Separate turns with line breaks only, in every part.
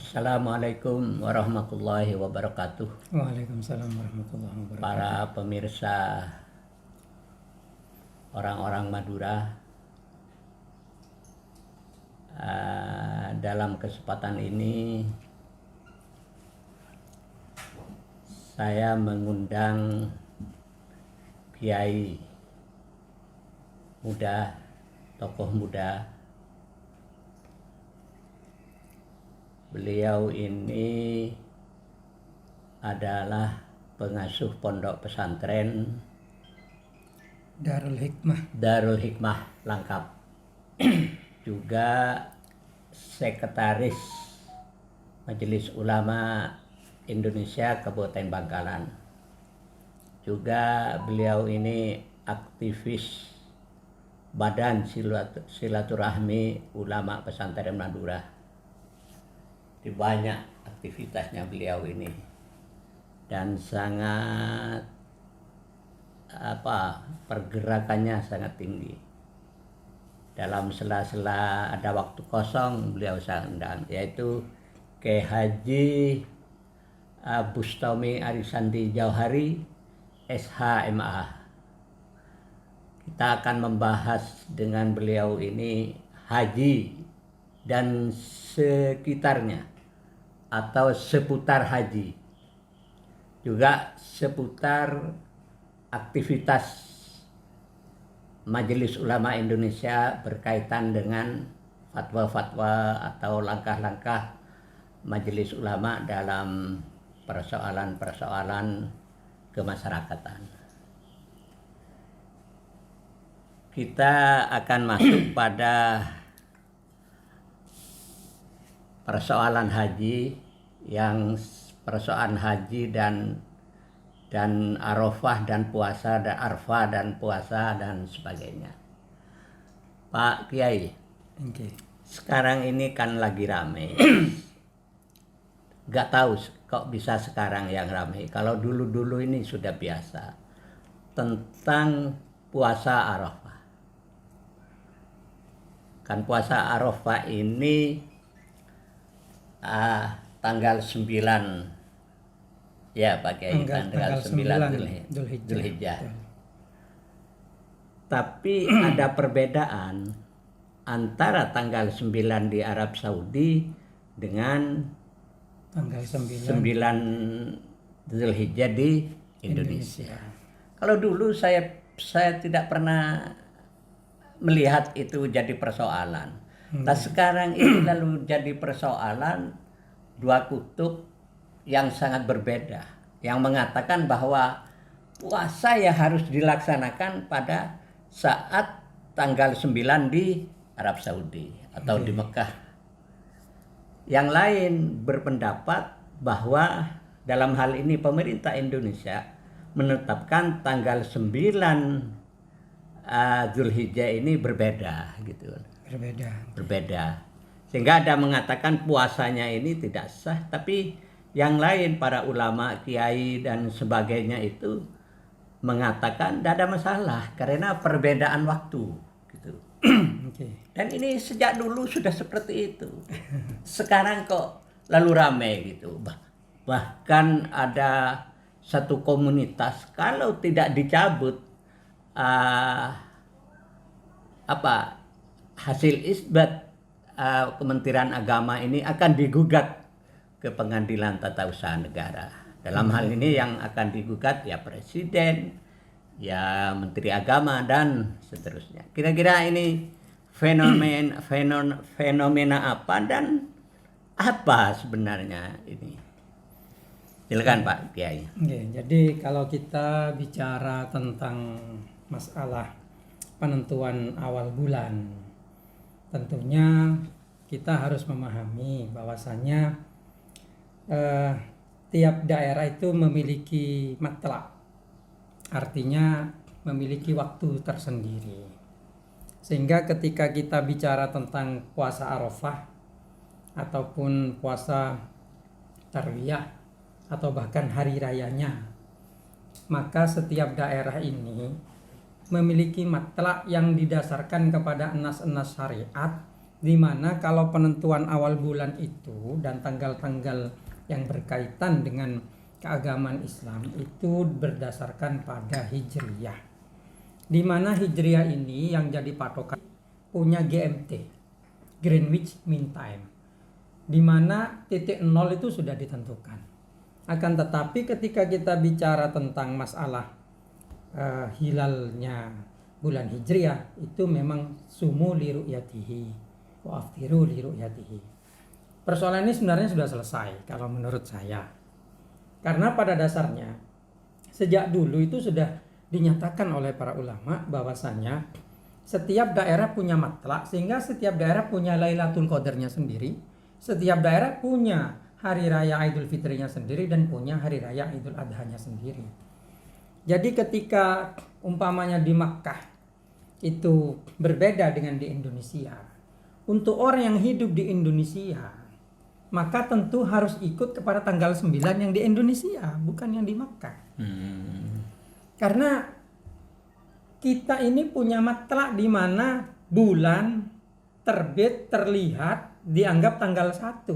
Assalamualaikum warahmatullahi wabarakatuh.
Waalaikumsalam warahmatullahi wabarakatuh.
Para pemirsa orang-orang Madura, dalam kesempatan ini saya mengundang kiai muda, tokoh muda. Beliau ini adalah pengasuh pondok pesantren Darul Hikmah Langkap, juga sekretaris Majelis Ulama Indonesia Kabupaten Bangkalan. Juga beliau ini aktivis Badan Silaturahmi Ulama Pesantren Madura. Di banyak aktivitasnya beliau ini, dan sangat pergerakannya sangat tinggi. Dalam sela-sela ada waktu kosong beliau undang, yaitu Kiai Haji Bustami Arisandi Jauhari SHMA. Kita akan membahas dengan beliau ini haji dan sekitarnya, atau seputar haji, juga seputar aktivitas Majelis Ulama Indonesia berkaitan dengan fatwa-fatwa atau langkah-langkah Majelis Ulama dalam persoalan-persoalan kemasyarakatan. Kita akan masuk pada persoalan haji, yang persoalan haji dan Arafah dan puasa, dan Arafah dan puasa dan sebagainya. Pak Kiai, sekarang ini kan lagi rame. Gak tahu kok bisa sekarang yang rame. Kalau dulu-dulu ini sudah biasa, tentang puasa Arafah. Kan puasa Arafah ini tanggal 9 ya Pak Kiai, tanggal 9 Dzulhijjah. Tapi ada perbedaan antara tanggal 9 di Arab Saudi dengan
tanggal
9 Dzulhijjah di Indonesia. Kalau dulu saya tidak pernah melihat itu jadi persoalan. Nah sekarang ini lalu jadi persoalan dua kutub yang sangat berbeda, yang mengatakan bahwa puasa ya harus dilaksanakan pada saat tanggal 9 di Arab Saudi atau di Mekah. Yang lain berpendapat bahwa dalam hal ini pemerintah Indonesia menetapkan tanggal 9 Dzulhijjah ini berbeda gitu. Berbeda. Sehingga ada mengatakan puasanya ini tidak sah, tapi yang lain para ulama, kiai dan sebagainya itu mengatakan tidak ada masalah karena perbedaan waktu gitu. Dan ini sejak dulu sudah seperti itu. Sekarang kok lalu ramai gitu. Bahkan ada satu komunitas kalau tidak dicabut hasil isbat Kementerian Agama ini akan digugat ke Pengadilan Tata Usaha Negara. Dalam hal ini yang akan digugat ya Presiden, ya Menteri Agama dan seterusnya. Kira-kira ini fenomena apa dan apa sebenarnya ini? Silakan Pak Kiai.
Jadi kalau kita bicara tentang masalah penentuan awal bulan, tentunya kita harus memahami bahwasannya tiap daerah itu memiliki matlak, artinya memiliki waktu tersendiri. Sehingga ketika kita bicara tentang puasa Arafah ataupun puasa Tarwiyah atau bahkan hari rayanya, maka setiap daerah ini memiliki matlak yang didasarkan kepada enas-enas syariat di mana kalau penentuan awal bulan itu dan tanggal-tanggal yang berkaitan dengan keagamaan Islam itu berdasarkan pada Hijriyah. Di mana Hijriyah ini yang jadi patokan punya GMT, Greenwich Mean Time, di mana titik nol itu sudah ditentukan. Akan tetapi ketika kita bicara tentang masalah hilalnya bulan Hijriyah, itu memang sumu li ru'yatihi wa aftiru li ru'yatihi. Persoalan ini sebenarnya sudah selesai kalau menurut saya. Karena pada dasarnya sejak dulu itu sudah dinyatakan oleh para ulama bahwasanya setiap daerah punya matlak, sehingga setiap daerah punya Lailatul Qadarnya sendiri, setiap daerah punya hari raya Idul Fitrinya sendiri dan punya hari raya Idul Adhanya sendiri. Jadi ketika umpamanya di Makkah itu berbeda dengan di Indonesia, untuk orang yang hidup di Indonesia maka tentu harus ikut kepada tanggal 9 yang di Indonesia, bukan yang di Makkah. Karena kita ini punya matlak di mana bulan terbit terlihat dianggap tanggal 1.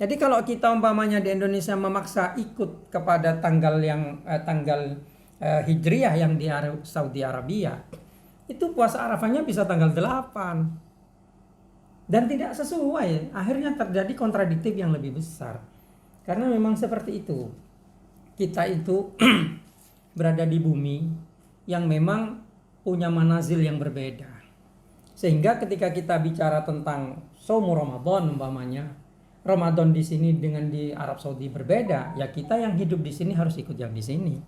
Jadi kalau kita umpamanya di Indonesia memaksa ikut kepada tanggal yang Hijriyah yang di Saudi Arabia, itu puasa Arafahnya bisa tanggal 8. Dan tidak sesuai, akhirnya terjadi kontradiktif yang lebih besar. Karena memang seperti itu. Kita itu berada di bumi yang memang punya manazil yang berbeda. Sehingga ketika kita bicara tentang Shaumu Ramadan umpamanya, Ramadan di sini dengan di Arab Saudi berbeda, ya kita yang hidup di sini harus ikut yang di sini.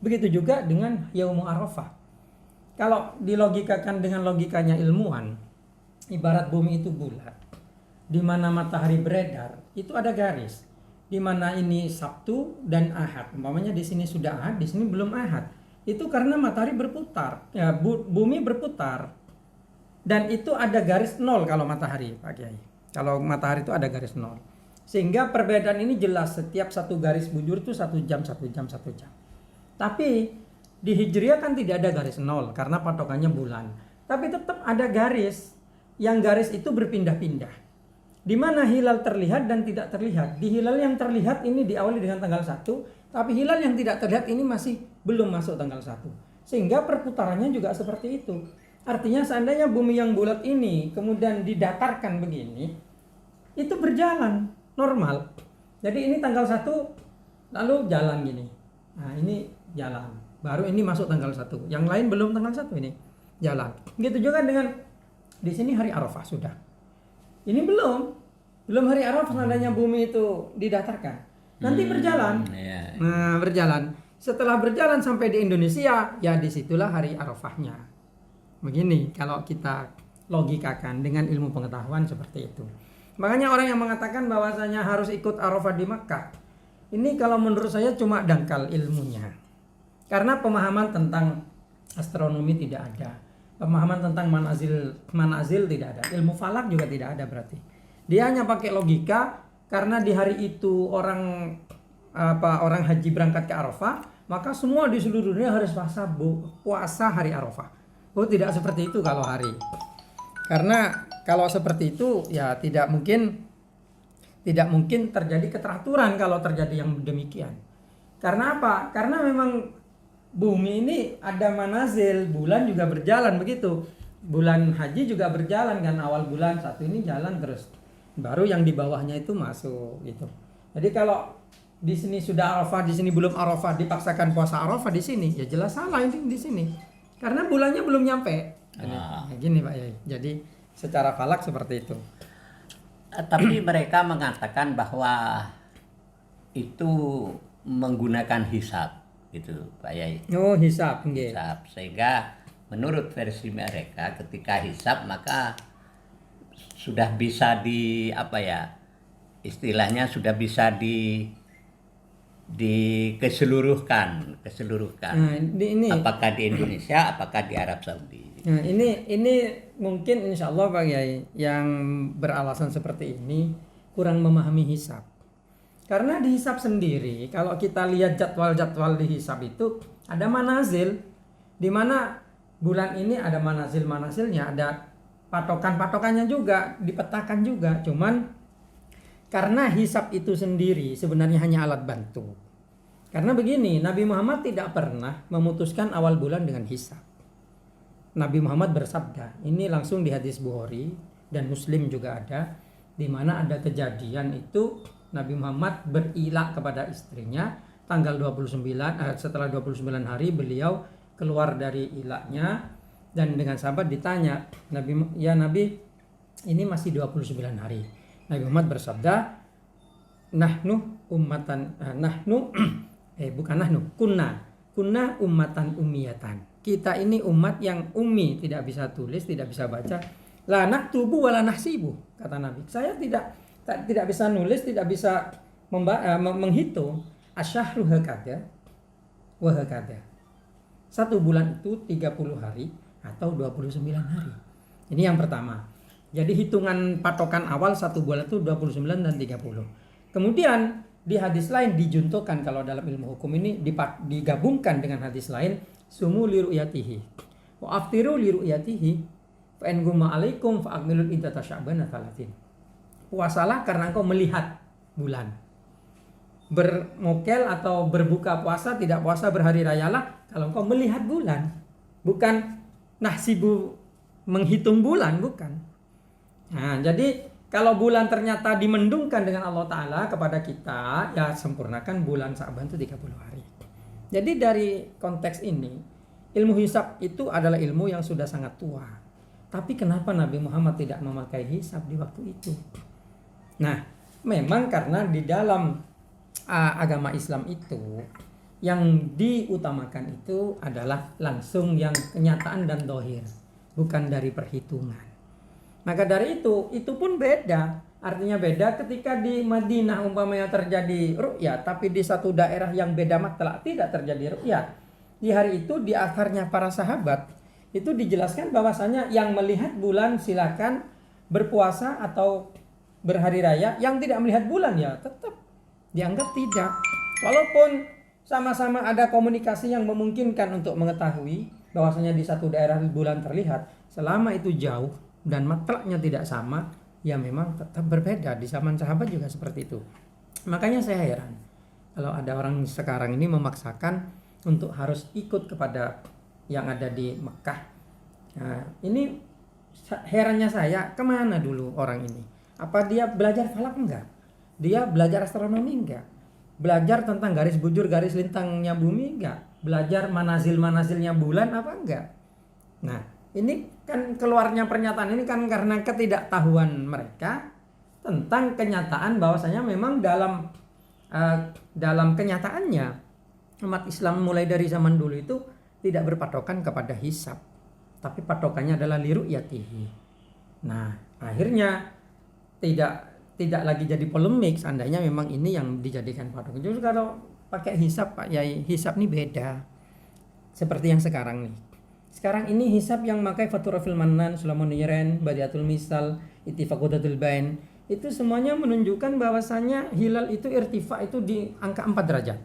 Begitu juga dengan Yaumu Arafah. Kalau dilogikakan dengan logikanya ilmuwan, ibarat bumi itu bulat, di mana matahari beredar, itu ada garis, di mana ini Sabtu dan Ahad. Umpamanya di sini sudah Ahad, di sini belum Ahad. Itu karena matahari berputar, ya bumi berputar, dan itu ada garis nol kalau matahari, Pak Kiai. Kalau matahari itu ada garis nol, sehingga perbedaan ini jelas. Setiap satu garis bujur itu 1 jam, 1 jam, 1 jam. Tapi di Hijriyah kan tidak ada garis nol karena patokannya bulan, tapi tetap ada garis. Yang garis itu berpindah-pindah, di mana hilal terlihat dan tidak terlihat. Di hilal yang terlihat ini diawali dengan tanggal 1, tapi hilal yang tidak terlihat ini masih belum masuk tanggal 1. Sehingga perputarannya juga seperti itu. Artinya seandainya bumi yang bulat ini kemudian didatarkan begini, itu berjalan normal. Jadi ini tanggal 1 lalu jalan gini. Nah ini jalan, baru ini masuk tanggal 1. Yang lain belum tanggal 1 ini jalan. Gitu juga dengan di sini hari Arafah sudah. Ini belum hari Arafah seandainya bumi itu didatarkan. Nanti berjalan. Nah, berjalan. Setelah berjalan sampai di Indonesia, ya disitulah hari Arafahnya. Begini kalau kita logikakan dengan ilmu pengetahuan seperti itu. Makanya orang yang mengatakan bahwasanya harus ikut Arafah di Makkah, ini kalau menurut saya cuma dangkal ilmunya. Karena pemahaman tentang astronomi tidak ada. Pemahaman tentang manazil tidak ada. Ilmu falak juga tidak ada berarti. Dia hanya pakai logika karena di hari itu orang haji berangkat ke Arafah, maka semua di seluruh dunia harus puasa hari Arafah. Oh, tidak seperti itu kalau hari. Karena kalau seperti itu ya tidak mungkin terjadi keteraturan kalau terjadi yang demikian. Karena apa? Karena memang bumi ini ada manazil, bulan juga berjalan begitu. Bulan haji juga berjalan kan, awal bulan 1 ini jalan terus. Baru yang di bawahnya itu masuk gitu. Jadi kalau di sini sudah Arafah, di sini belum Arafah, dipaksakan puasa Arafah di sini, ya jelas salah ini di sini. Karena bulannya belum nyampe. Gini Pak Yai. Jadi secara falak seperti itu.
Tapi mereka mengatakan bahwa itu menggunakan hisab. Gitu Pak Yai.
Oh, hisab.
Hisab. Sehingga menurut versi mereka ketika hisab maka sudah bisa istilahnya sudah bisa keseluruhkan.
Nah, ini
apakah di Indonesia, apakah di Arab Saudi.
Nah, ini mungkin insya Allah Pak Yai yang beralasan seperti ini kurang memahami hisab. Karena di hisab sendiri, kalau kita lihat jadwal-jadwal di hisab itu ada manazil, di mana bulan ini ada manazilnya, ada patokannya juga dipetakan juga, cuman karena hisab itu sendiri sebenarnya hanya alat bantu. Karena begini, Nabi Muhammad tidak pernah memutuskan awal bulan dengan hisab. Nabi Muhammad bersabda, ini langsung di hadis Bukhari dan Muslim juga ada, di mana ada kejadian itu Nabi Muhammad berilak kepada istrinya tanggal 29, setelah 29 hari beliau keluar dari ilaknya, dan dengan sahabat ditanya, Nabi, ini masih 29 hari. Nabi Muhammad bersabda, kunna ummatan ummiyatan. Kita ini umat yang ummi, tidak bisa tulis, tidak bisa baca. La naktubu wa la nahsibu, kata Nabi. Saya tidak bisa nulis, tidak bisa menghitung. Asyahru hakada wa hakada. Satu bulan itu 30 hari atau 29 hari. Ini yang pertama. Jadi hitungan patokan awal satu bulan itu 29 dan 30. Kemudian di hadis lain dijuntukan, kalau dalam ilmu hukum ini digabungkan dengan hadis lain, sumu li ru'yatihi wa aftiru li ru'yatihi fa in gumma alaikum fa akmilul iddata sya'ban 30. Puasalah karena engkau melihat bulan. Bermokel atau berbuka puasa, tidak puasa berhari rayalah kalau engkau melihat bulan. Bukan nahsibu menghitung bulan, bukan. Nah, jadi kalau bulan ternyata dimendungkan dengan Allah Ta'ala kepada kita, ya sempurnakan bulan Sa'ban itu 30 hari. Jadi dari konteks ini, ilmu hisab itu adalah ilmu yang sudah sangat tua. Tapi kenapa Nabi Muhammad tidak memakai hisab di waktu itu? Nah, memang karena di dalam agama Islam itu yang diutamakan itu adalah langsung yang kenyataan dan dohir, bukan dari perhitungan. Maka dari itu pun beda. Artinya beda ketika di Madinah umpamanya terjadi ru'yah, tapi di satu daerah yang beda matlak tidak terjadi ru'yah. Di hari itu di akarnya para sahabat itu dijelaskan bahwasanya yang melihat bulan silakan berpuasa atau berhari raya, yang tidak melihat bulan ya tetap dianggap tidak. Walaupun sama-sama ada komunikasi yang memungkinkan untuk mengetahui bahwasanya di satu daerah bulan terlihat, selama itu jauh dan matlaknya tidak sama, ya memang tetap berbeda. Di zaman sahabat juga seperti itu. Makanya saya heran kalau ada orang sekarang ini memaksakan untuk harus ikut kepada yang ada di Mekah. Nah, ini herannya saya, kemana dulu orang ini? Apa dia belajar falak enggak? Dia belajar astronomi enggak? Belajar tentang garis bujur, garis lintangnya bumi enggak? Belajar manazil-manazilnya bulan apa enggak? Nah, ini kan keluarnya pernyataan ini kan karena ketidaktahuan mereka tentang kenyataan bahwasanya memang dalam kenyataannya umat Islam mulai dari zaman dulu itu tidak berpatokan kepada hisab, tapi patokannya adalah liru'yatihi. Nah, akhirnya tidak lagi jadi polemik seandainya memang ini yang dijadikan patokan. Justru kalau pakai hisab, Pak Yai, hisab ini beda. Seperti yang sekarang nih. Sekarang ini hisab yang makai Fathur Rafil Manan, Sulamun Niren, Badiatul Misal, Ittifaqutatul Bain, itu semuanya menunjukkan bahwasanya hilal itu irtifa itu di angka 4 derajat.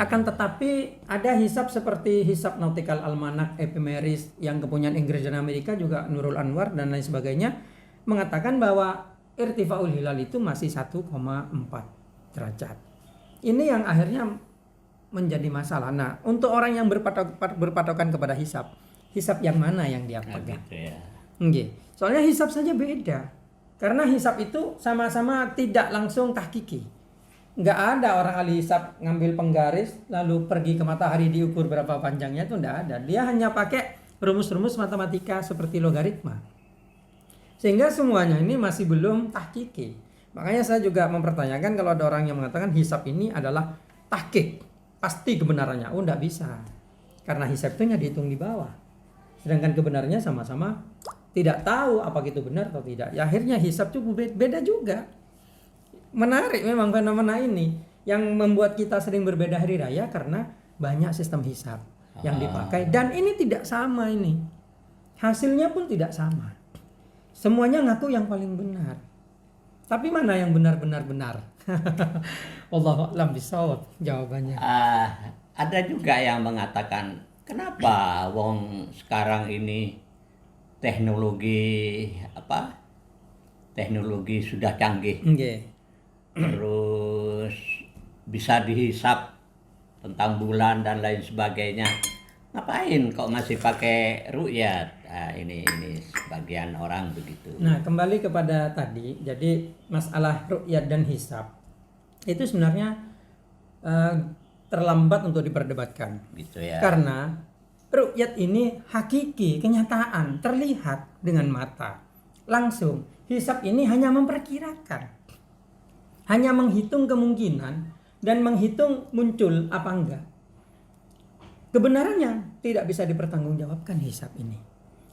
Akan tetapi ada hisab seperti hisab Nautical Almanac, Ephemeris yang kepunyaan Inggris dan Amerika, juga Nurul Anwar dan lain sebagainya, mengatakan bahwa irtifaul hilal itu masih 1,4 derajat. Ini yang akhirnya menjadi masalah. Nah, untuk orang yang berpatokan kepada hisab yang mana yang dia pegang?
Gitu ya.
Soalnya hisab saja beda. Karena hisab itu sama-sama tidak langsung tahqiqi. Nggak ada orang ahli hisab ngambil penggaris lalu pergi ke matahari diukur berapa panjangnya, itu nggak ada. Dia hanya pakai rumus-rumus matematika seperti logaritma. Sehingga semuanya ini masih belum tahqiqi. Makanya saya juga mempertanyakan kalau ada orang yang mengatakan hisab ini adalah tahqiq, pasti kebenarannya. Oh, enggak bisa. Karena hisab itu hanya dihitung di bawah. Sedangkan kebenarannya sama-sama tidak tahu apa itu benar atau tidak. Ya, akhirnya hisab itu beda juga. Menarik memang fenomena ini yang membuat kita sering berbeda hari raya karena banyak sistem hisab yang dipakai dan ini tidak sama ini. Hasilnya pun tidak sama. Semuanya ngaku yang paling benar. Tapi mana yang benar-benar benar? Wallahu a'lam bishawab jawabannya.
Ada juga yang mengatakan, kenapa wong sekarang ini teknologi teknologi sudah canggih, terus bisa dihisap tentang bulan dan lain sebagainya. Ngapain kok masih pakai ru'yat? Nah, ini sebagian orang begitu.
Nah, kembali kepada tadi, jadi masalah ru'yat dan hisab itu sebenarnya terlambat untuk diperdebatkan.
Gitu ya.
Karena ru'yat ini hakiki, kenyataan, terlihat dengan mata langsung. Hisab ini hanya memperkirakan, hanya menghitung kemungkinan dan menghitung muncul apa enggak. Kebenarannya tidak bisa dipertanggungjawabkan hisab ini.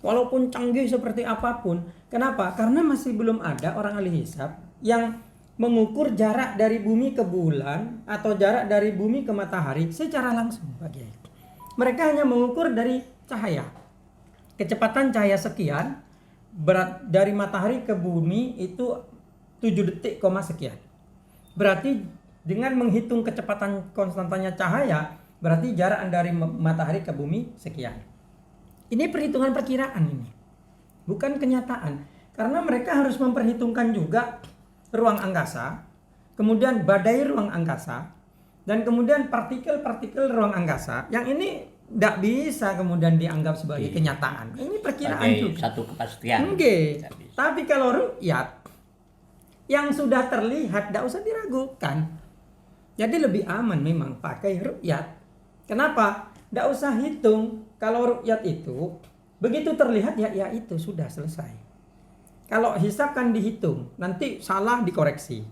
Walaupun canggih seperti apapun. Kenapa? Karena masih belum ada orang ahli hisab yang mengukur jarak dari bumi ke bulan atau jarak dari bumi ke matahari secara langsung, Pak Kiai. Mereka hanya mengukur dari cahaya. Kecepatan cahaya sekian, berat dari matahari ke bumi itu 7 detik, sekian. Berarti dengan menghitung kecepatan konstantanya cahaya, berarti jarak dari matahari ke bumi sekian. Ini perhitungan perkiraan ini, bukan kenyataan. Karena mereka harus memperhitungkan juga ruang angkasa, kemudian badai ruang angkasa, dan kemudian partikel-partikel ruang angkasa. Yang ini tidak bisa kemudian dianggap sebagai kenyataan. Ini perkiraan
sebagai
juga.
satu kepastian.
Tapi kalau ru'yat yang sudah terlihat tidak usah diragukan. Jadi lebih aman memang pakai ru'yat. Kenapa? Tidak usah hitung. Kalau ru'yat itu begitu terlihat ya itu sudah selesai. Kalau hisab kan dihitung, nanti salah dikoreksi.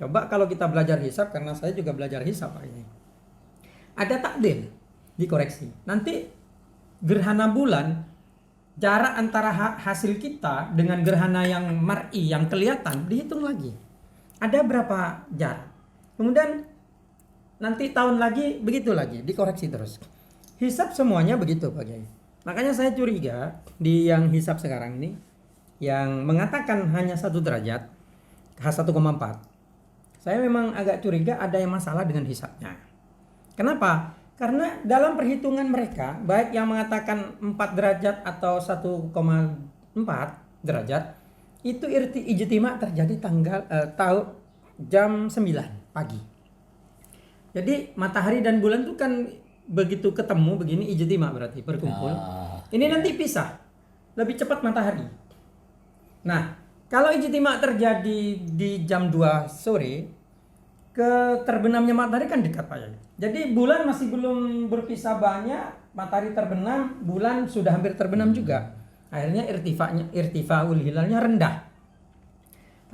Coba kalau kita belajar hisab, karena saya juga belajar hisab Pak Kiai. Ada takdir, dikoreksi. Nanti gerhana bulan, jarak antara hasil kita dengan gerhana yang mar'i, yang kelihatan, dihitung lagi. Ada berapa jarak. Kemudian nanti tahun lagi begitu lagi, dikoreksi terus. Hisab semuanya begitu Pak Kiai. Makanya saya curiga di yang hisab sekarang ini yang mengatakan hanya 1 derajat H1,4. Saya memang agak curiga ada yang masalah dengan hisabnya. Kenapa? Karena dalam perhitungan mereka, baik yang mengatakan 4 derajat atau 1,4 derajat, itu ijtima terjadi tahun jam 9 pagi. Jadi matahari dan bulan itu kan begitu ketemu begini ijtima berarti berkumpul. Ini nanti pisah. Lebih cepat matahari. Nah, kalau ijtima terjadi di jam 2 sore, ke terbenamnya matahari kan dekat Pak Yai. Jadi bulan masih belum berpisah banyak, matahari terbenam, bulan sudah hampir terbenam juga. Akhirnya irtifaul hilalnya rendah.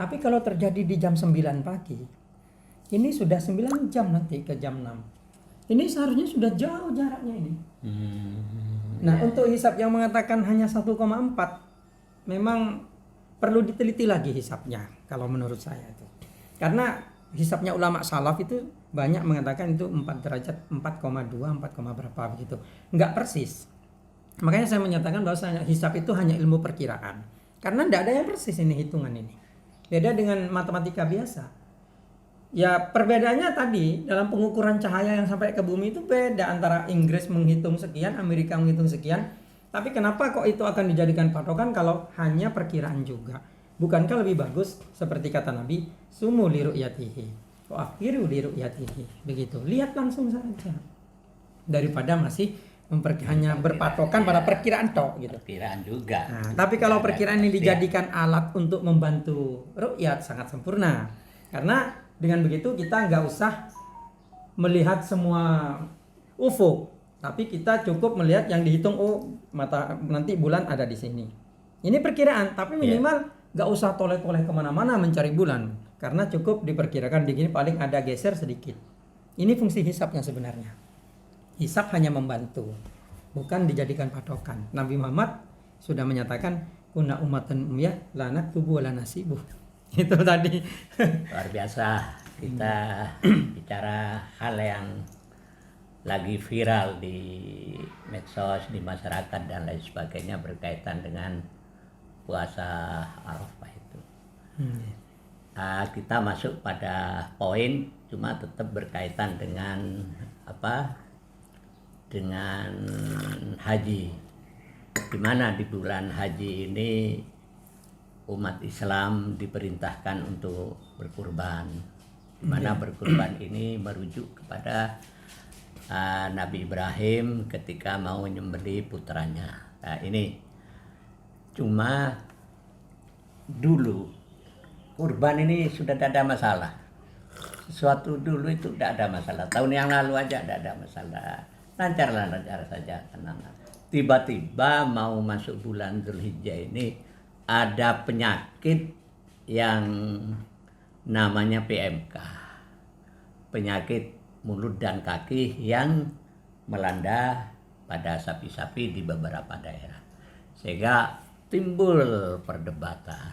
Tapi kalau terjadi di jam 9 pagi, ini sudah 9 jam nanti ke jam 6. Ini seharusnya sudah jauh jaraknya ini. Nah, untuk hisab yang mengatakan hanya 1,4, memang perlu diteliti lagi hisabnya kalau menurut saya itu. Karena hisabnya ulama salaf itu banyak mengatakan itu 4 derajat, 4,2, 4, berapa begitu. Enggak persis. Makanya saya menyatakan bahwa hisab itu hanya ilmu perkiraan. Karena tidak ada yang persis ini hitungan ini. Beda dengan matematika biasa. Ya perbedaannya tadi dalam pengukuran cahaya yang sampai ke bumi itu beda antara Inggris menghitung sekian, Amerika menghitung sekian. Tapi kenapa kok itu akan dijadikan patokan kalau hanya perkiraan juga? Bukankah lebih bagus seperti kata Nabi, sumu li ru'yatihi wa afiru li ru'yatihi. Begitu, lihat langsung saja. Daripada masih hanya berpatokan pada perkiraan tok gitu.
Perkiraan juga.
Nah, tapi kalau perkiraan ini dijadikan alat untuk membantu ru'yat sangat sempurna. Karena dengan begitu kita nggak usah melihat semua ufuk, tapi kita cukup melihat yang dihitung, nanti bulan ada di sini. Ini perkiraan, tapi minimal nggak usah toleh-toleh kemana-mana mencari bulan, karena cukup diperkirakan di sini paling ada geser sedikit. Ini fungsi hisabnya sebenarnya. Hisab hanya membantu, bukan dijadikan patokan. Nabi Muhammad sudah menyatakan kunna ummatan ummiyah la naktubu wa la nasibu. Itu tadi.
Luar biasa, kita bicara hal yang lagi viral di medsos, di masyarakat dan lain sebagainya berkaitan dengan puasa Arafah itu. Kita masuk pada poin, cuma tetap berkaitan dengan dengan haji. di mana di bulan haji ini umat Islam diperintahkan untuk berkurban. Di mana berkurban ini merujuk kepada Nabi Ibrahim ketika mau menyembelih putranya. Nah, ini cuma dulu kurban ini sudah tidak ada masalah. Sesuatu dulu itu tidak ada masalah. Tahun yang lalu aja tidak ada masalah. Lancar saja, tenang. Tiba-tiba mau masuk bulan Dzulhijjah ini ada penyakit yang namanya PMK. Penyakit mulut dan kaki yang melanda pada sapi-sapi di beberapa daerah. Sehingga timbul perdebatan.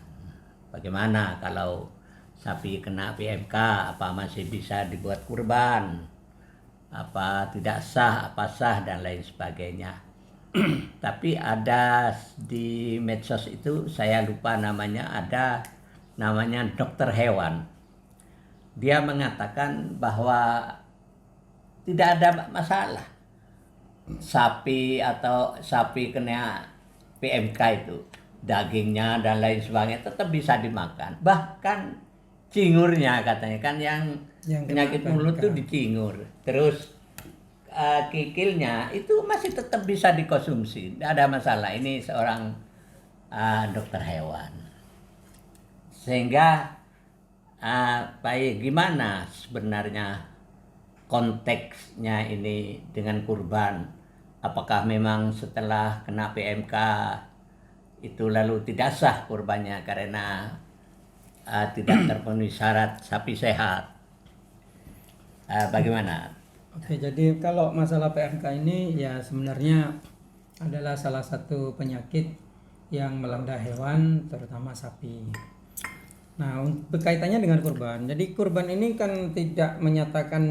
Bagaimana kalau sapi kena PMK, apa masih bisa dibuat kurban? Apa tidak sah, apa sah, dan lain sebagainya. Tapi ada di medsos itu, saya lupa namanya, ada namanya dokter hewan. Dia mengatakan bahwa tidak ada masalah sapi atau sapi kena PMK itu, dagingnya dan lain sebagainya tetap bisa dimakan. Bahkan cingurnya katanya kan yang penyakit mulut itu dicingur. Terus kikilnya itu masih tetap bisa dikonsumsi, tidak ada masalah. Ini seorang dokter hewan. Sehingga gimana sebenarnya konteksnya ini dengan kurban? Apakah memang setelah kena PMK itu lalu tidak sah kurbannya karena tidak terpenuhi syarat sapi sehat? Bagaimana?
Oke, jadi kalau masalah PMK ini ya sebenarnya adalah salah satu penyakit yang melanda hewan, terutama sapi. Nah, berkaitannya dengan kurban. Jadi kurban ini kan tidak menyatakan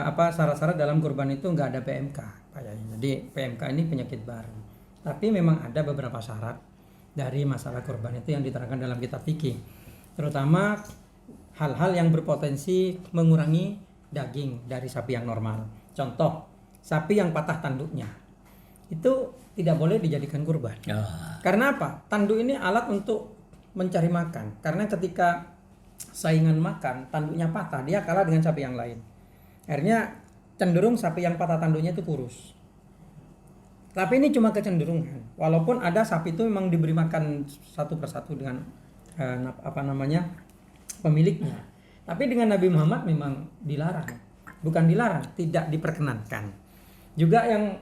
syarat-syarat dalam kurban itu nggak ada PMK, Pak Yai. Jadi PMK ini penyakit baru. Tapi memang ada beberapa syarat dari masalah kurban itu yang diterangkan dalam kitab fikih. Terutama hal-hal yang berpotensi mengurangi daging dari sapi yang normal. Contoh, sapi yang patah tanduknya. Itu tidak boleh dijadikan kurban. Karena apa? Tanduk ini alat untuk mencari makan. Karena ketika saingan makan, tanduknya patah, dia kalah dengan sapi yang lain. Akhirnya cenderung sapi yang patah tanduknya itu kurus. Tapi ini cuma kecenderungan. Walaupun ada sapi itu memang diberi makan satu persatu dengan pemiliknya. Tapi dengan Nabi Muhammad memang dilarang. Bukan dilarang, tidak diperkenankan. Juga yang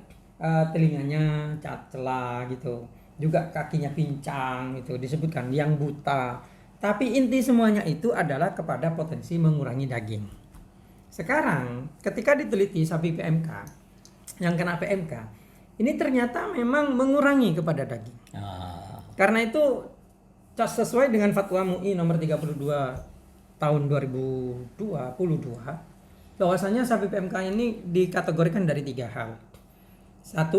telinganya celah gitu. Juga kakinya pincang gitu disebutkan, yang buta. Tapi inti semuanya itu adalah kepada potensi mengurangi daging. Sekarang ketika diteliti sapi PMK yang kena PMK, ini ternyata memang mengurangi kepada daging. Karena itu sesuai dengan fatwa MUI nomor 32 tahun 2022, bahwasanya sapi PMK ini dikategorikan dari 3 hal. 1,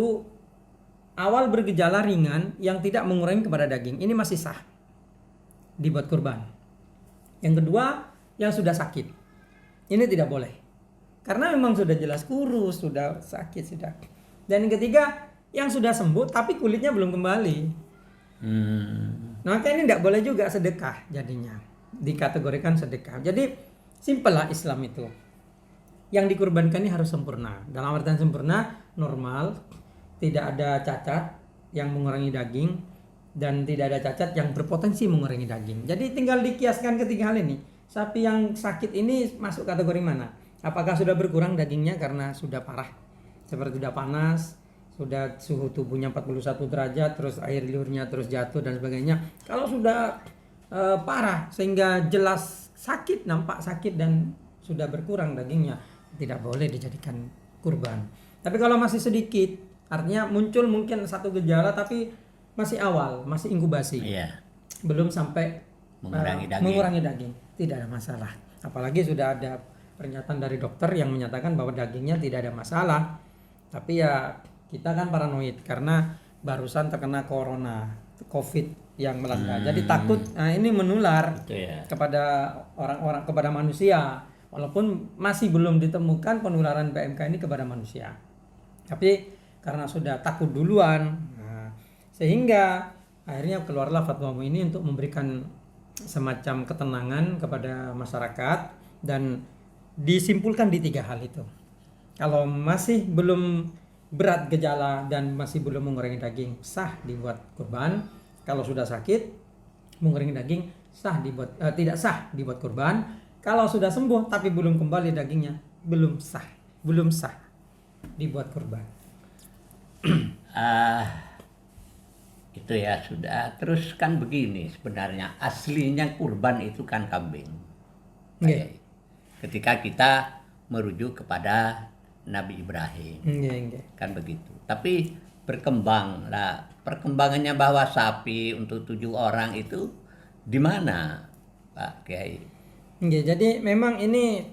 awal bergejala ringan yang tidak mengurangi kepada daging, ini masih sah dibuat kurban. Yang kedua, yang sudah sakit, ini tidak boleh, karena memang sudah jelas kurus, sudah sakit, sudah. Dan yang ketiga, yang sudah sembuh tapi kulitnya belum kembali. Maka ini tidak boleh juga sedekah, jadinya dikategorikan sedekah. Jadi simpel lah Islam itu. Yang dikurbankan ini harus sempurna. Dalam artian sempurna, normal, tidak ada cacat yang mengurangi daging, dan tidak ada cacat yang berpotensi mengurangi daging. Jadi tinggal dikiaskan ketiga hal ini. Sapi yang sakit ini masuk kategori mana? Apakah sudah berkurang dagingnya karena sudah parah, seperti sudah panas, sudah suhu tubuhnya 41 derajat, terus air liurnya terus jatuh dan sebagainya. Kalau sudah parah sehingga jelas sakit, nampak sakit dan sudah berkurang dagingnya, tidak boleh dijadikan kurban. Tapi kalau masih sedikit, artinya muncul mungkin satu gejala tapi masih awal, masih inkubasi, belum sampai mengurangi daging, tidak ada masalah. Apalagi sudah ada pernyataan dari dokter yang menyatakan bahwa dagingnya tidak ada masalah. Tapi ya kita kan paranoid karena barusan terkena COVID yang melanda. Jadi takut ini menular kepada orang-orang, kepada manusia. Walaupun masih belum ditemukan penularan PMK ini kepada manusia. Tapi karena sudah takut duluan. Nah, sehingga akhirnya keluarlah fatwa MUI ini untuk memberikan semacam ketenangan kepada masyarakat dan disimpulkan di 3 hal itu. Kalau masih belum berat gejala dan masih belum mengurangi daging, sah dibuat kurban. Kalau sudah sakit mengurangi daging, tidak sah dibuat kurban. Kalau sudah sembuh tapi belum kembali dagingnya, belum sah dibuat kurban.
Itu ya sudah. Terus kan begini, sebenarnya aslinya kurban itu kan kambing.
Nggih.
Ketika kita merujuk kepada Nabi Ibrahim,
Nggih.
kan begitu. Tapi berkembang lah, perkembangannya bahwa sapi untuk 7 orang itu di mana, Pak Kiai?
Nggih, jadi memang ini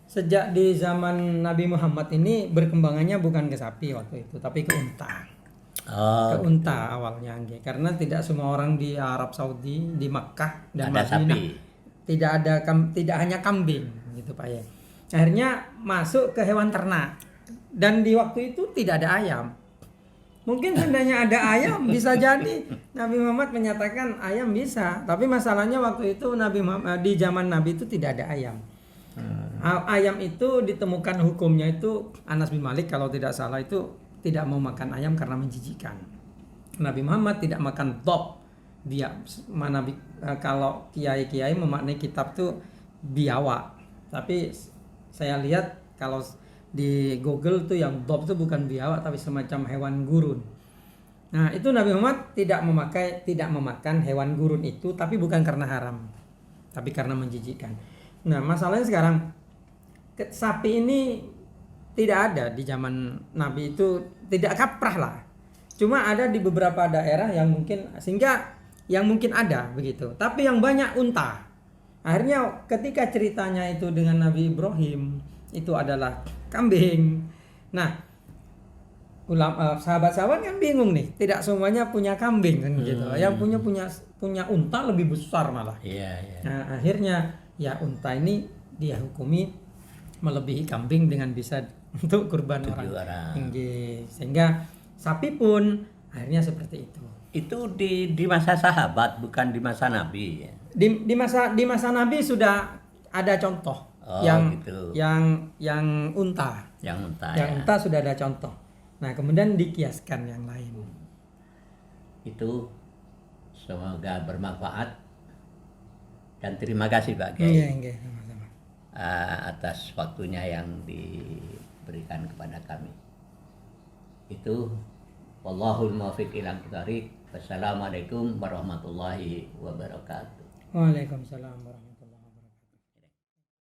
sejak di zaman Nabi Muhammad ini berkembangannya bukan ke sapi waktu itu, tapi ke unta. Ke unta awalnya, nggih. Karena tidak semua orang di Arab Saudi, di Makkah dan
ada
Madinah
sapi.
tidak hanya kambing gitu Pak ya. Akhirnya masuk ke hewan ternak. Dan di waktu itu tidak ada ayam. Mungkin seandainya ada ayam bisa jadi Nabi Muhammad menyatakan ayam bisa, tapi masalahnya waktu itu di zaman Nabi itu tidak ada ayam. Ayam itu ditemukan hukumnya itu Anas bin Malik kalau tidak salah itu tidak mau makan ayam karena menjijikkan. Nabi Muhammad tidak makan dhab. Dia kalau kiai-kiai memaknai kitab itu biawak. Tapi saya lihat kalau di Google tuh yang dhab itu bukan biawak tapi semacam hewan gurun. Nah, itu Nabi Muhammad tidak memakan hewan gurun itu, tapi bukan karena haram, tapi karena menjijikkan. Nah, masalahnya sekarang sapi ini tidak ada di zaman Nabi itu, tidak kaprah lah. Cuma ada di beberapa daerah yang mungkin ada begitu. Tapi yang banyak unta. Akhirnya ketika ceritanya itu dengan Nabi Ibrahim itu adalah kambing. Nah, sahabat-sahabat kan bingung nih, tidak semuanya punya kambing kan gitu. Yang punya unta lebih besar malah.
Iya.
Nah, akhirnya ya unta ini dia hukumi melebihi kambing dengan bisa untuk kurban orang. Sehingga sapi pun akhirnya seperti itu.
Itu di masa sahabat, bukan di masa Nabi.
Di masa Nabi sudah ada contoh
gitu.
yang unta. Yang unta sudah ada contoh. Nah, kemudian dikiaskan yang lain.
Itu semoga bermanfaat dan terima kasih Pak Kiai.
Iya, sama-sama.
Atas waktunya yang diberikan kepada kami. Itu wallahul muwaffiq ila aqwamit thoriq. Wassalamualaikum warahmatullahi wabarakatuh.
Waalaikumsalam warahmatullahi wabarakatuh.